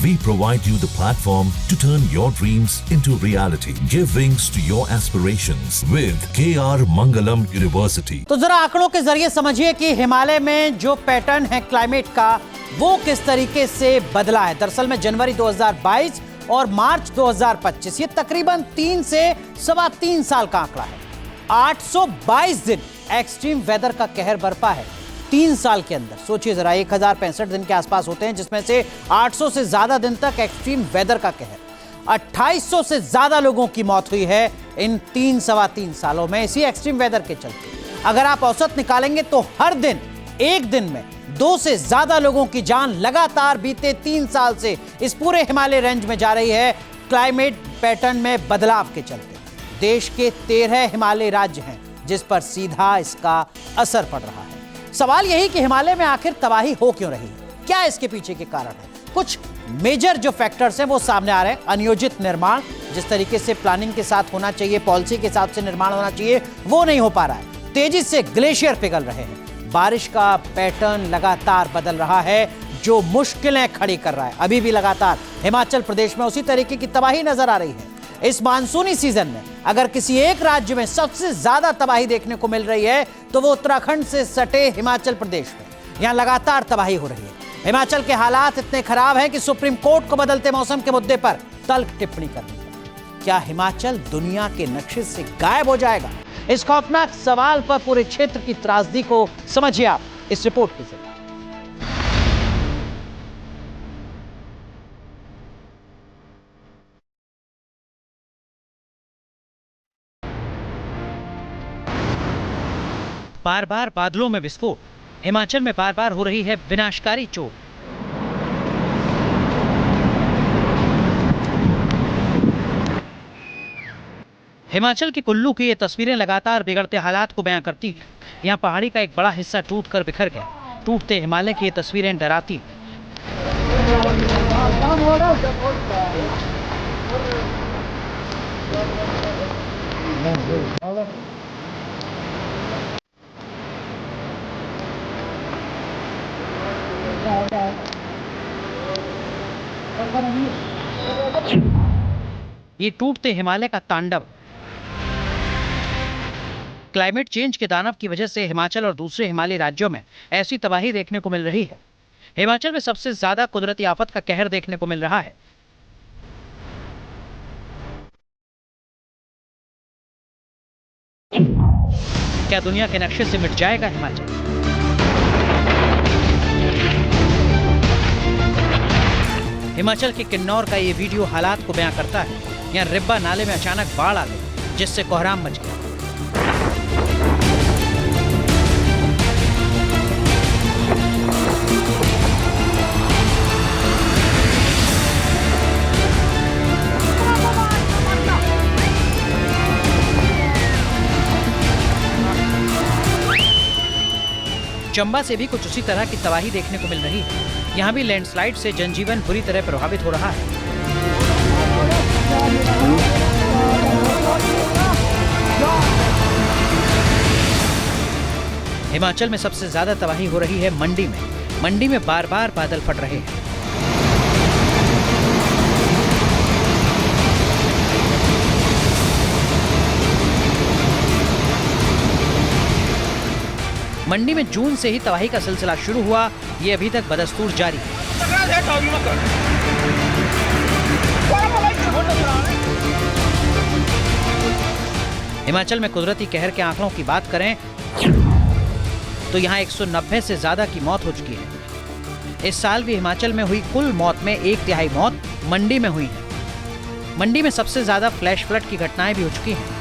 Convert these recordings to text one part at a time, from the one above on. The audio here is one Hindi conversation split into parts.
We provide you the platform to turn your dreams into reality. Give wings to your aspirations with KR Mangalam University. तो जरा आंकड़ों के जरिए समझिए कि हिमालय में जो पैटर्न है क्लाइमेट का वो किस तरीके से बदला है। दरअसल में जनवरी 2022 और मार्च 2025 ये तकरीबन 3 से सवा 3 साल का आंकड़ा है। 822 दिन एक्सट्रीम वेदर का कहर बरपा है 3 साल के अंदर। सोचिए जरा, 1065 दिन के आसपास होते हैं जिसमें से 800 से ज्यादा दिन तक एक्सट्रीम वेदर का कहर। 2800 से ज्यादा लोगों की मौत हुई है इन 3 सवा 3 सालों में इसी एक्सट्रीम वेदर के चलते। अगर आप औसत निकालेंगे तो हर दिन एक दिन में 2 से ज्यादा लोगों की जान लगातार बीते 3 साल से इस पूरे हिमालय रेंज में जा रही है क्लाइमेट पैटर्न में बदलाव के चलते। देश के 13 हिमालय राज्य हैं जिस पर सीधा इसका असर पड़ रहा है। सवाल यही कि हिमालय में आखिर तबाही हो क्यों रही है, क्या इसके पीछे के कारण है। कुछ मेजर जो फैक्टर्स हैं वो सामने आ रहे हैं। अनियोजित निर्माण, जिस तरीके से प्लानिंग के साथ होना चाहिए, पॉलिसी के हिसाब से निर्माण होना चाहिए, वो नहीं हो पा रहा है। तेजी से ग्लेशियर पिघल रहे हैं। बारिश का पैटर्न लगातार बदल रहा है जो मुश्किलें खड़ी कर रहा है। अभी भी लगातार हिमाचल प्रदेश में उसी तरीके की तबाही नजर आ रही है। इस मानसूनी सीजन में अगर किसी एक राज्य में सबसे ज्यादा तबाही देखने को मिल रही है तो वो उत्तराखंड से सटे हिमाचल प्रदेश में। यहां लगातार तबाही हो रही है। हिमाचल के हालात इतने खराब हैं कि सुप्रीम कोर्ट को बदलते मौसम के मुद्दे पर तल्ख टिप्पणी करनी पड़ी। क्या हिमाचल दुनिया के नक्शे से गायब हो जाएगा? इस खौफनाक सवाल पर पूरे क्षेत्र की त्रासदी को समझिए आप इस रिपोर्ट के जरिए। बार बार बादलों में विस्फोट, हिमाचल में बार बार हो रही है विनाशकारी चोट। हिमाचल की कुल्लू की ये तस्वीरें लगातार बिगड़ते हालात को बयां करती हैं। यहाँ पहाड़ी का एक बड़ा हिस्सा टूटकर बिखर गया। टूटते हिमालय की ये तस्वीरें डराती हैं। ये टूटते हिमालय का तांडव। क्लाइमेट चेंज के दानव की वजह से हिमाचल और दूसरे हिमालयी राज्यों में ऐसी तबाही देखने को मिल रही है। हिमाचल में सबसे ज्यादा कुदरती आफत का कहर देखने को मिल रहा है। क्या दुनिया के नक्शे से मिट जाएगा हिमाचल? हिमाचल के किन्नौर का ये वीडियो हालात को बयां करता है। यहाँ रिब्बा नाले में अचानक बाढ़ आ गई जिससे कोहराम मच गया। चंबा से भी कुछ उसी तरह की तबाही देखने को मिल रही है। यहाँ भी लैंडस्लाइड से जनजीवन बुरी तरह प्रभावित हो रहा है। हिमाचल में सबसे ज्यादा तबाही हो रही है मंडी में। मंडी में बार बार बादल फट रहे हैं। मंडी में जून से ही तबाही का सिलसिला शुरू हुआ, ये अभी तक बदस्तूर जारी है। हिमाचल में कुदरती कहर के आंकड़ों की बात करें तो यहाँ 190 से ज्यादा की मौत हो चुकी है। इस साल भी हिमाचल में हुई कुल मौत में 1/3 मौत मंडी में हुई है। मंडी में सबसे ज्यादा फ्लैश फ्लड की घटनाएं भी हो चुकी हैं।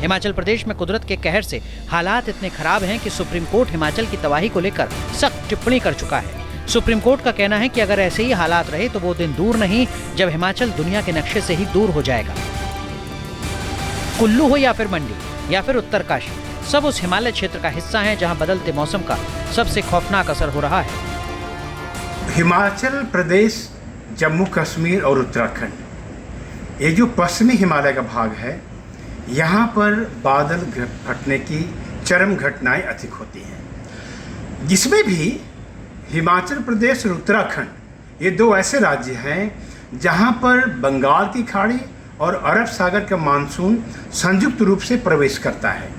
हिमाचल प्रदेश में कुदरत के कहर से हालात इतने खराब हैं कि सुप्रीम कोर्ट हिमाचल की तबाही को लेकर सख्त टिप्पणी कर चुका है। सुप्रीम कोर्ट का कहना है कि अगर ऐसे ही हालात रहे तो वो दिन दूर नहीं जब हिमाचल दुनिया के नक्शे से ही दूर हो जाएगा। कुल्लू हो या फिर मंडी या फिर उत्तरकाशी, सब उस हिमालय क्षेत्र का हिस्सा है जहां बदलते मौसम का सबसे खौफनाक असर हो रहा है। हिमाचल प्रदेश, जम्मू कश्मीर और उत्तराखंड, ये जो पश्चिमी हिमालय का भाग है, यहाँ पर बादल फटने की चरम घटनाएं अधिक होती हैं, जिसमें भी हिमाचल प्रदेश और उत्तराखंड ये दो ऐसे राज्य हैं जहां पर बंगाल की खाड़ी और अरब सागर का मानसून संयुक्त रूप से प्रवेश करता है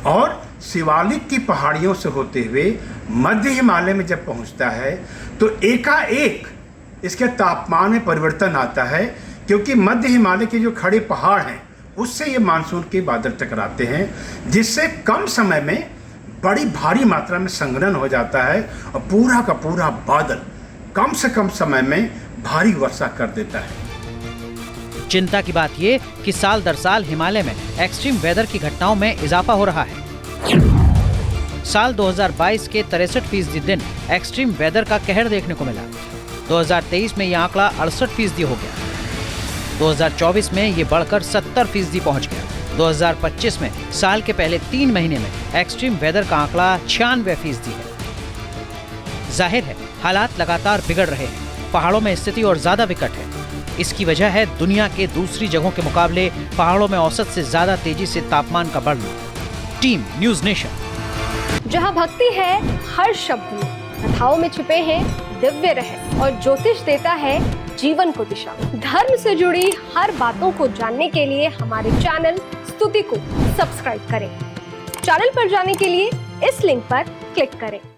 और शिवालिक की पहाड़ियों से होते हुए मध्य हिमालय में जब पहुंचता है तो एकाएक इसके तापमान में परिवर्तन आता है, क्योंकि मध्य हिमालय के जो खड़े पहाड़ हैं उससे ये मानसून के बादल टकराते हैं, जिससे कम समय में बड़ी भारी मात्रा में संघनन हो जाता है और पूरा का पूरा बादल कम से कम समय में भारी वर्षा कर देता है। चिंता की बात ये कि साल दर साल हिमालय में एक्सट्रीम वेदर की घटनाओं में इजाफा हो रहा है। साल 2022 के 63% दिन एक्सट्रीम वेदर का कहर देखने को मिला। 2023 में यह आंकड़ा 68% हो गया। 2024 में ये बढ़कर 70% पहुंच गया। 2025 में साल के पहले 3 महीने में एक्सट्रीम वेदर का आंकड़ा 96% है। जाहिर है हालात लगातार बिगड़ रहे हैं, पहाड़ों में स्थिति और ज्यादा विकट है। इसकी वजह है दुनिया के दूसरी जगहों के मुकाबले पहाड़ों में औसत से ज्यादा तेजी से तापमान का बढ़ना। Team news nation. जहां भक्ति है हर शब्द में, कथाओं में छुपे हैं दिव्य रहस्य और ज्योतिष देता है जीवन को दिशा। धर्म से जुड़ी हर बातों को जानने के लिए हमारे चैनल स्तुति को सब्सक्राइब करें। चैनल पर जाने के लिए इस लिंक पर क्लिक करें।